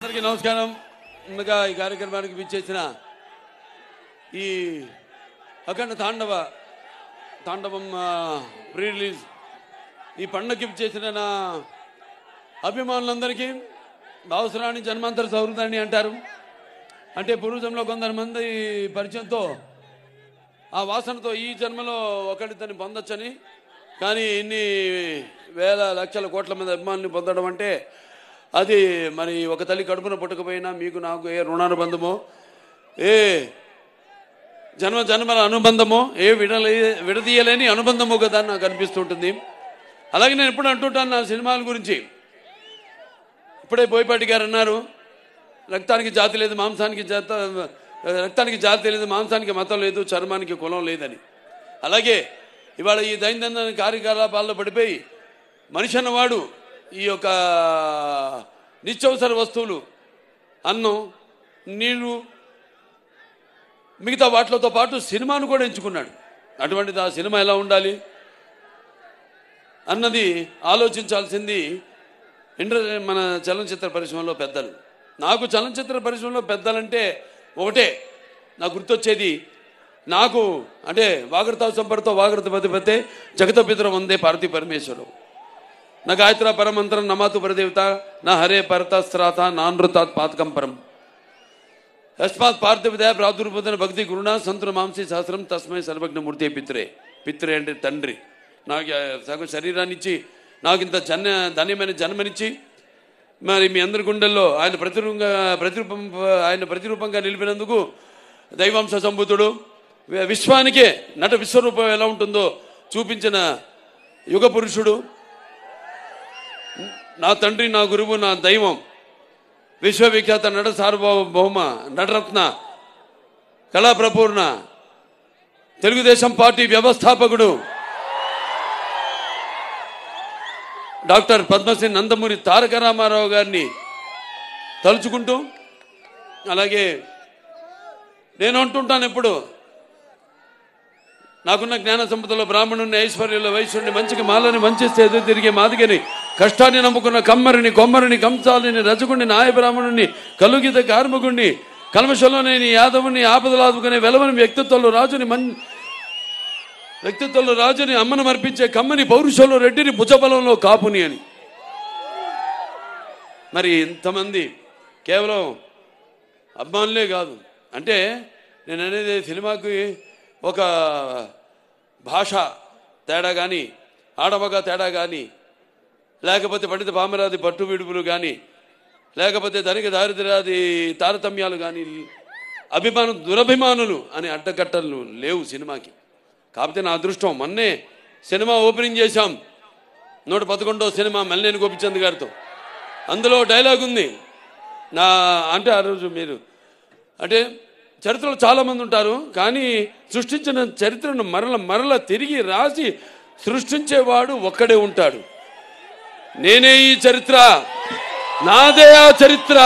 అందరికీ నమస్కారం. ముందుగా ఈ కార్యక్రమానికి విచ్చేసిన ఈ అఖండ తాండవం ప్రీ రిలీజ్ ఈ పండుగకి విచ్చేసిన నా అభిమానులందరికీ అవసరాన్ని జన్మాంతర సౌహృదాన్ని అంటారు. అంటే పూర్వజంలో కొంతమంది పరిచయంతో ఆ వాసనతో ఈ జన్మలో ఒకరితోని పొందొచ్చని, కానీ ఇన్ని వేల లక్షల కోట్ల మంది అభిమానుల్ని పొందడం అంటే అది మరి ఒక తల్లి కడుపున పుట్టకపోయినా మీకు నాకు ఏ రుణానుబంధమో, ఏ జన్మల అనుబంధమో, ఏ విడదీయలేని అనుబంధమో కదా నాకు అనిపిస్తుంటుంది. అలాగే నేను ఎప్పుడు అంటుంటాను నా సినిమాల గురించి. ఇప్పుడే బోయపాటి గారు అన్నారు, రక్తానికి జాతి లేదు, రక్తానికి జాతి లేదు, మాంసానికి మతం లేదు, చర్మానికి కులం లేదని. అలాగే ఇవాళ ఈ దైనందిన కార్యకలాపాల్లో పడిపోయి మనిషి అన్నవాడు ఈ యొక్క నిత్యవసర వస్తువులు, అన్నం, నీళ్లు, మిగతా వాటితో పాటు సినిమాను కూడా ఎంచుకున్నాడు. అటువంటిది ఆ సినిమా ఎలా ఉండాలి అన్నది ఆలోచించాల్సింది మన చలనచిత్ర పరిశ్రమలో పెద్దలు. నాకు చలనచిత్ర పరిశ్రమలో పెద్దలంటే ఒకటే నాకు గుర్తొచ్చేది. నాకు అంటే వాగర్తావు సంపర్తో వాగర్త పతిపతే జగత పితర వందే పార్వతీ పరమేశ్వరు నా గాయత్ర పరమంత్రం నమాతు పరదేవత నా హరే పరతస్త్రాత నానృతాత్ పాతకం పరం యస్మాత్ పార్థివదయ ప్రాదుర్భూతన భక్తి గురుణ సంతున మాంసీ సహస్రం తస్మై సర్వజ్ఞమూర్తి పిత్రే అంటే తండ్రి. నాకు సగం శరీరాన్ని ఇచ్చి నాకు ఇంత ధన్యమైన జన్మనిచ్చి మరి మీ అందరి గుండెల్లో ఆయన ప్రతిరూపంగా నిలిపినందుకు దైవాంశ సంభూతుడు, విశ్వానికే నట విశ్వరూపం ఎలా ఉంటుందో చూపించిన యుగ పురుషుడు, నా తండ్రి, నా గురువు, నా దైవం, విశ్వవిఖ్యాత నట సార్వభౌమ నటరత్న కళాప్రపూర్ణ తెలుగుదేశం పార్టీ వ్యవస్థాపకుడు డాక్టర్ పద్మశ్రీ నందమూరి తారక రామారావు గారిని తలుచుకుంటూ, అలాగే నేను అంటుంటాను ఎప్పుడు, నాకున్న జ్ఞాన సంపదలో బ్రాహ్మణుని, ఐశ్వర్యంలో వైశ్యుడిని, మంచికి మాలని, మంచిస్తే ఎదురు తిరిగే మాదిగని, కష్టాన్ని నమ్ముకున్న కమ్మరిని, కొమ్మరిని, కంసాలిని, రజకుడిని, నాయ బ్రాహ్మణుని, కలుగిత కార్మికుడిని, కల్మషంలో నేను యాదవుని, ఆపదలాదుకునే వెలవని వ్యక్తిత్వంలో రాజుని, అమ్మను మర్పించే కమ్మని, పౌరుషంలో రెడ్డిని, భుజబలంలో కాపుని అని. మరి ఇంతమంది కేవలం అభిమానులే కాదు. అంటే నేను అనేది సినిమాకి ఒక భాష తేడా కానీ, ఆడమగ తేడా కానీ, లేకపోతే పండిత పామరాది పట్టు విడుపులు కానీ, లేకపోతే ధనిక దారిద్ర్యాది తారతమ్యాలు కానీ, దురభిమానులు అనే అడ్డకట్టలు లేవు సినిమాకి. కాకపోతే నా అదృష్టం, మొన్నే సినిమా ఓపెనింగ్ చేశాం, 111వ సినిమా మల్లేని గోపిచంద్ గారితో. అందులో డైలాగ్ ఉంది అంటే ఆ రోజు మీరు అంటే చరిత్రలో చాలామంది ఉంటారు, కానీ సృష్టించిన చరిత్రను మరల తిరిగి రాసి సృష్టించేవాడు ఒక్కడే ఉంటాడు. నేనే ఈ చరిత్ర, నాదే ఆ చరిత్ర.